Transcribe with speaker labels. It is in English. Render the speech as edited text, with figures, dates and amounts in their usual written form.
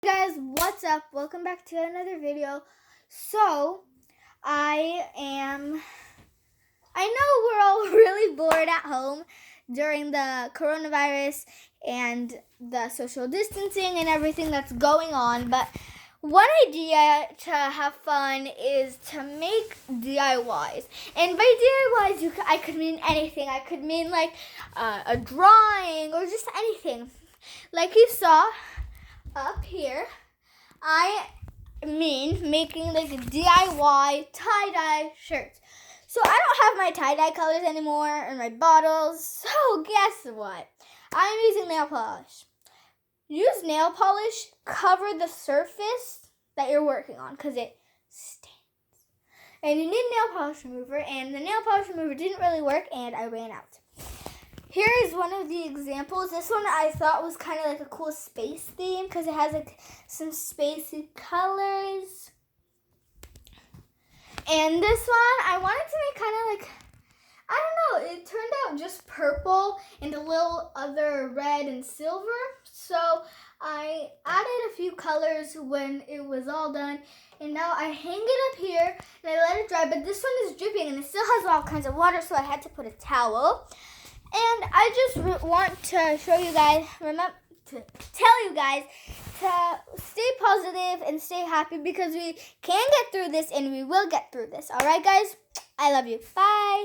Speaker 1: Guys, what's up? Welcome back to another video. So I know we're all really bored at home during the coronavirus and the social distancing and everything that's going on, but one idea to have fun is to make DIYs. And by DIYs, I could mean anything. I could mean like a drawing or just anything. Like you saw up here, I mean making like a DIY tie-dye shirts. So I don't have my tie-dye colors anymore and my bottles. So guess what? I'm using nail polish. Use nail polish, cover the surface that you're working on because it stains. And you need nail polish remover, and the nail polish remover didn't really work and I ran out. Here is one of the examples. This one I thought was kind of like a cool space theme because it has like some spacey colors. And this one I wanted to make kind of like, I don't know, it turned out just purple and a little other red and silver. So I added a few colors when it was all done. And now I hang it up here and I let it dry. But this one is dripping and it still has all kinds of water, so I had to put a towel. And I just want to show you guys, to tell you guys to stay positive and stay happy because we can get through this and we will get through this. All right, guys? I love you. Bye.